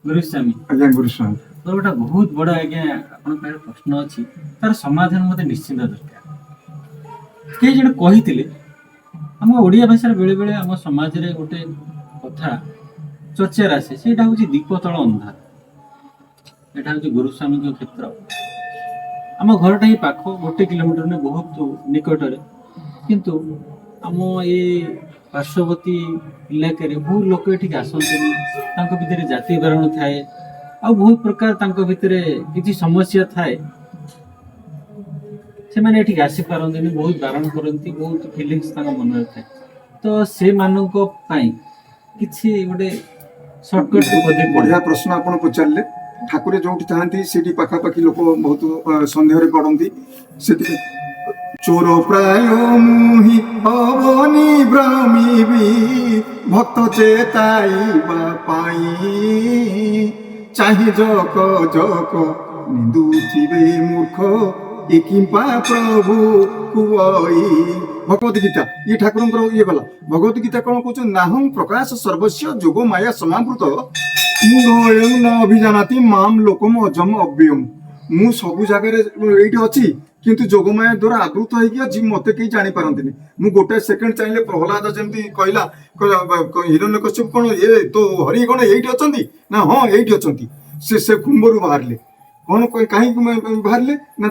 गुरुस्वामी आज्ञा गुरुस्वामी तो गोटे बहुत बड़ा आज्ञा आपन पाखे प्रश्न अच्छी तार समाधान मते निश्चिंत दरकार के जने कहिथिले हम ओडिया भाषा बेले बेले हम समाज रे गोटे कथा चर्चा आसे सेटा होची दीप तळ अंधार एटा होची गुरुस्वामी के क्षेत्र आम घरटा ही पाख 1 किलोमीटर ने बहुत निकट किंतु आम ये पार्श्ववर्ती इलाके बहुत लोक ये आसते भितर जातिकरण थाए आ बहुत प्रकार भितर किसी समस्या थाए से माने एठी आसी पारंती बहुत बारण करती बहुत फिलिंग्स मन थाए तो से मानक पई किछि गोटे शॉर्टकट बढ़िया प्रश्न आपन पचारले ठाकुर जो था से पाखापाखि लोक बहुत सन्देह पड़ती से चोर प्राय मुहि अवनी भ्रमी भक्त चेताइबा पाई चाहे जक जक निंदुथिबे मूर्ख एकिंपा प्रभु कुवई भगवत गीता ये ठाकुर ये गला भगवत गीता कौन कह नाहं प्रकाश सर्वस्व जोग माया समावृत मुंडयं न अभिजानाति माम लोकम अजम अव्ययम मु सबु जगह ये अच्छी किंतु जोगमाया द्वारा आवृत होगी मत कहीं जानी पारती मु गोटे सेकेंड चाहिए प्रहलाद जमी कहला हिरण्यकश्यप कौन ये तो हरि कौन ये अच्छा ना हाँ ये अच्छा से कुंभर बाहर कौन कहीं बाहर ना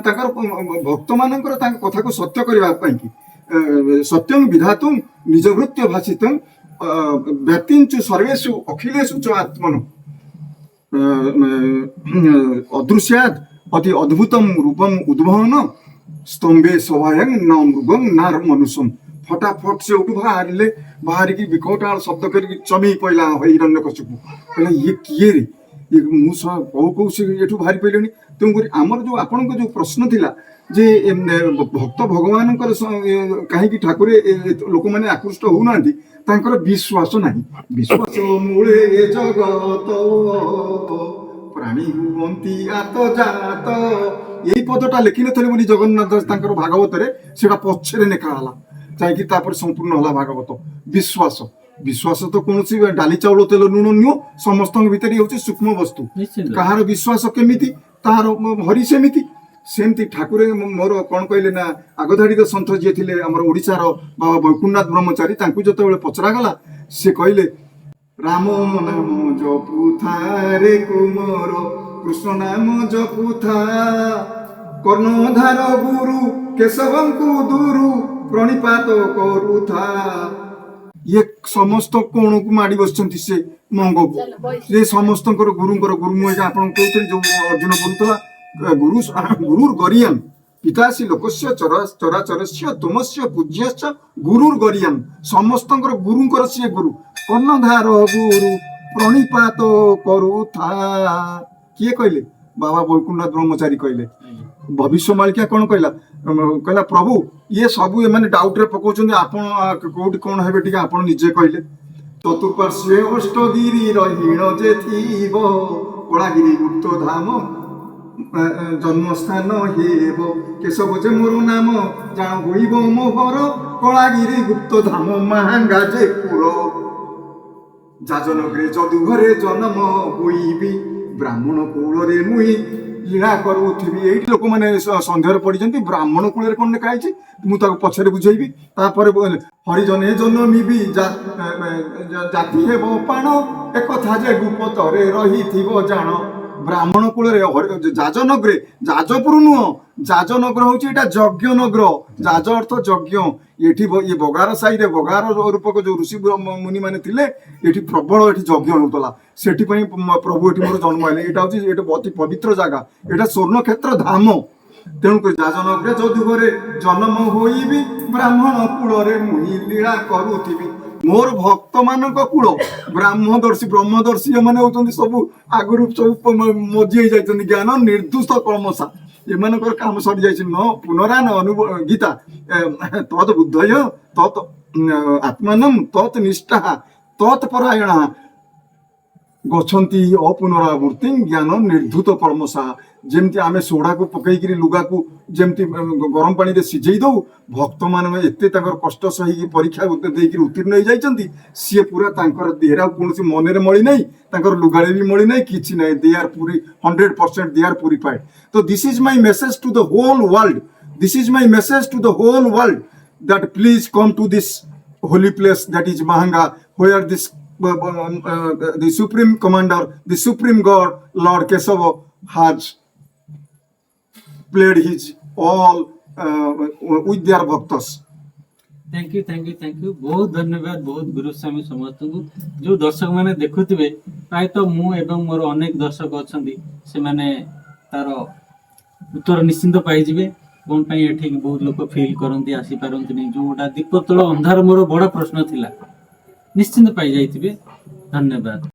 भक्त मान कथा को सत्य करने सत्यं विधातुं निजवृत्य भाषितं व्यक्तिंचु सर्वेषु अखिलेषु च आत्मनो अदृश्यात् अति अद्भुतम रूपम उद्भवन स्तंभे सभायं न मृगं न मनुष्यम फटाफट से उठू बाहर की विकटाल शब्द कर चमी पड़ा हिरण्यकश्यप कहला ये किए रे ये मुझ कौ से ये बाहरी पड़े तेणुक आमर जो आपण जो प्रश्न थिला जे भक्त भगवान कहीं ठाकुर लोक मैंने आकृष्ट होना विश्वास ना विश्वास मूले जगत प्राणी हुवंती आत जात यही पदटा लिखि नी जगन्नाथ भागवत से पछरे लेखाला चाहिए संपूर्ण होला भागवत विश्वास विश्वास तो कौन सी डाली चाउल तेल लुण नुह समस्त भितर हूँ सूक्ष्म वस्तु कहार विश्वास केमी तार हरि सेमिति सेमती ठाकुर मोर कौन कहले ना आगधाड़ी सन्थ जी थे आम ओडार बाबा वैकुंठनाथ ब्रह्मचारी जो पचरागला से कहले राम नाम जपुथा रे कुमर कृष्ण नाम जपुथा कर्णधार गुरु केशवं को दुरु प्रणिपात करुथा ये समस्त कोण को माड़ी बस से मंग को ये समस्त गुरुंर गुरु मुझे आप जो अर्जुन बोलूला गुरु गुरुर गरियन पितासी लोकस्य चराचरस्य तुमस्य पूज्यश्च गुरुर गरियन समस्त गुरुंकर सी गुरु कर्णधार गुरु प्रणिपात करुथा किए कहले बाबा वैकुंठनाथ ब्रह्मचारी कहले भविष्य मालिका कौन कहला कहला प्रभु ये सब ये डाउट रे पकाउछन आपण कोठी कौन हेबे टिके आपण निजे कहले चतुर्पार्श्वे अष्टगिरी रहीण जे थीबो कलागिरी गुप्त धाम जन्म स्थान हेब केशव जे मोर नाम जान होइब मोहर कलागिरी गुप्त धाम महांगा जे पुर जाजनगरे जदु घरे जन्म होइबी ब्राह्मण कूल रे मुई लीला करुथी ये लोक मैंने सन्देह पड़ी ब्राह्मण कूल कौन लिखाई मुझे पछरे बुझेबी हरिजने जन्मी जाति हेब पाण एक जे गुपतरे रही जान ब्राह्मण कूल जाजनगरे जाजपुर नुह जाजनगर हूँ यज्ञ नगर जाज अर्थ यज्ञ ये बगार साई बगार रूपक जो ऋषि मुनि मैंने ये प्रबल ये यज्ञ होता से प्रभु ये मोर जन्म है यहाँ हूँ अति पवित्र जगह यहाँ स्वर्ण क्षेत्र धाम तेणुक जाजनगरे जदुघरे जन्म होइबी ब्राह्मण कूल मुहि लीला करुथी मोर भक्त मान कूल ब्रह्मदर्शी मैंने होती सब आगुरी सब मजी जाती ज्ञान निर्दुष्ट कलमसा एम काम सरी जाए न पुनरा न अनुभव गीता तत् बुद्धय तत् आत्मान तत् निष्ठा तत्परायण गच्छन्ति अपुनरावृत्ति ज्ञान निर्धूत परमसा जेमती आमे सोडा को पकईकरी लुगा को जेमती गरम पानी रे सिझेई दो भक्त मान एते ताकर कष्ट सही परीक्षा देकर उत्तीर्ण हो जाइछन्ति सी पूरा तांकर देहरा कोनसी मन रे मळी नहीं तांकर लुगारे भी मळी नहीं किछि नहीं दे आर पूरी 100% दे आर प्यूरिफाइड तो this is my message to the whole world this is my message to the whole world that please come to this holy place that is Mahanga where this the supreme commander the supreme god Lord Kesava has played his all with their bhaktas thank you बहुत धन्यवाद बहुत गुरु स्वामी समस्त को जो दर्शक माने देखुथिबे प्रायतः मु एवं मोर अनेक दर्शक अछंती से माने तार उत्तर निश्चिंत पाई जिवे कोन पई एठी बहुत लोक फील करंती आसी पारंती नहीं जोटा दीप तळ अंधार मोर बड़ प्रश्न थिला निश्चिंत पाई जाइथिबे धन्यवाद।